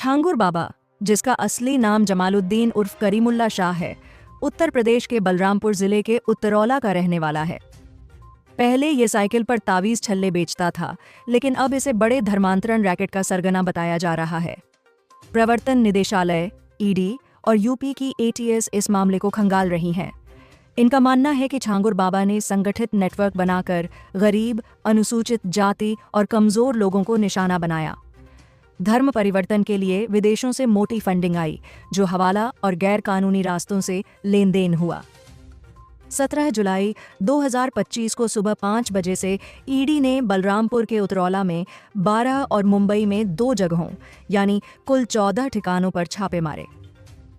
छांगुर बाबा, जिसका असली नाम जमालुद्दीन उर्फ करीमुल्ला शाह है, उत्तर प्रदेश के बलरामपुर जिले के उत्तरौला का रहने वाला है। पहले ये साइकिल पर तावीज छल्ले बेचता था, लेकिन अब इसे बड़े धर्मांतरण रैकेट का सरगना बताया जा रहा है। प्रवर्तन निदेशालय, ईडी और यूपी की एटीएस इस मामले को खंगाल रही हैं। इनका मानना है कि छांगुर बाबा ने संगठित नेटवर्क बनाकर गरीब, अनुसूचित जाति और कमजोर लोगों को निशाना बनाया। धर्म परिवर्तन के लिए विदेशों से मोटी फंडिंग आई, जो हवाला और गैर कानूनी रास्तों से लेन देन हुआ। 17 जुलाई 2025 को सुबह 5 बजे से ईडी ने बलरामपुर के उतरौला में 12 और मुंबई में 2 जगहों यानी कुल 14 ठिकानों पर छापे मारे।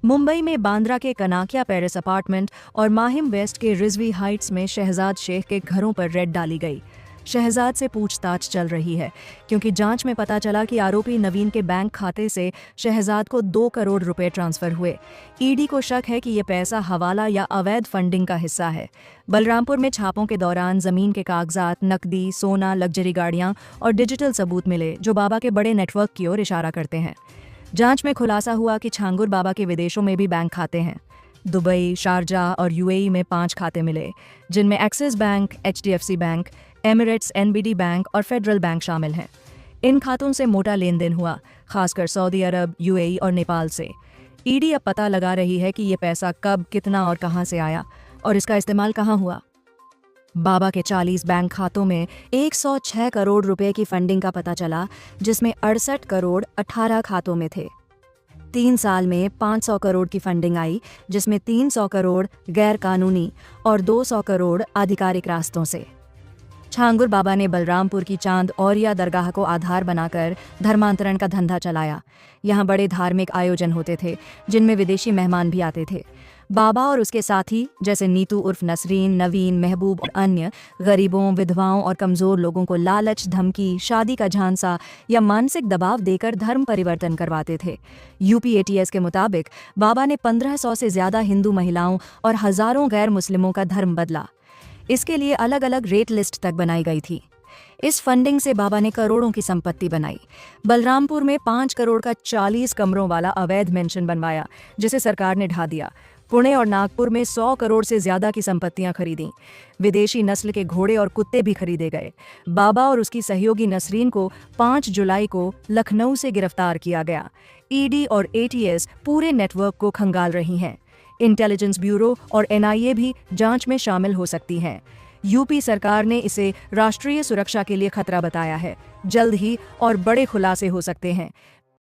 मुंबई में बांद्रा के कनाकिया पेरिस अपार्टमेंट और माहिम वेस्ट के रिजवी हाइट्स में शहजाद शेख के घरों पर रेड डाली गई। शहजाद से पूछताछ चल रही है, क्योंकि जांच में पता चला कि आरोपी नवीन के बैंक खाते से शहजाद को 2 करोड़ रुपए ट्रांसफर हुए। ईडी को शक है कि ये पैसा हवाला या अवैध फंडिंग का हिस्सा है। बलरामपुर में छापों के दौरान जमीन के कागजात, नकदी, सोना, लग्जरी गाड़ियां और डिजिटल सबूत मिले, जो बाबा के बड़े नेटवर्क की ओर इशारा करते हैं। जांच में खुलासा हुआ कि छांगुर बाबा के विदेशों में भी बैंक खाते हैं। दुबई, शारजाह और यूएई में 5 खाते मिले, जिनमें axis bank, HDFC bank, Emirates, NBD bank और फेडरल बैंक शामिल हैं। इन खातों से मोटा लेन देन हुआ, खासकर सऊदी अरब, यूएई और नेपाल से। ईडी अब पता लगा रही है कि ये पैसा कब, कितना और कहां से आया और इसका इस्तेमाल कहां हुआ। बाबा के 40 बैंक खातों में 106 करोड़ रुपए की फंडिंग का पता चला, जिसमें 68 करोड़ 18 खातों में थे। 3 साल में 500 करोड़ की फंडिंग आई, जिसमें 300 करोड़ गैर कानूनी और 200 करोड़ आधिकारिक रास्तों से। छांगुर बाबा ने बलरामपुर की चांद औरिया दरगाह को आधार बनाकर धर्मांतरण का धंधा चलाया। यहाँ बड़े धार्मिक आयोजन होते थे, जिनमें विदेशी मेहमान भी आते थे। बाबा और उसके साथी जैसे नीतू उर्फ नसरीन, नवीन, महबूब और अन्य गरीबों, विधवाओं और कमज़ोर लोगों को लालच, धमकी, शादी का झांसा या मानसिक दबाव देकर धर्म परिवर्तन करवाते थे। यूपी एटीएस के मुताबिक बाबा ने 1500 से ज़्यादा हिंदू महिलाओं और हज़ारों गैर मुस्लिमों का धर्म बदला। इसके लिए अलग अलग रेट लिस्ट तक बनाई गई थी। इस फंडिंग से बाबा ने करोड़ों की संपत्ति बनाई। बलरामपुर में 5 करोड़ का 40 कमरों वाला अवैध मेंशन बनवाया, जिसे सरकार ने ढा दिया। पुणे और नागपुर में 100 करोड़ से ज्यादा की संपत्तियां खरीदी। विदेशी नस्ल के घोड़े और कुत्ते भी खरीदे गए। बाबा और उसकी सहयोगी नसरीन को 5 जुलाई को लखनऊ से गिरफ्तार किया गया। ईडी और एटीएस पूरे नेटवर्क को खंगाल रही हैं। इंटेलिजेंस ब्यूरो और एनआईए भी जांच में शामिल हो सकती हैं। यूपी सरकार ने इसे राष्ट्रीय सुरक्षा के लिए खतरा बताया है। जल्द ही और बड़े खुलासे हो सकते हैं।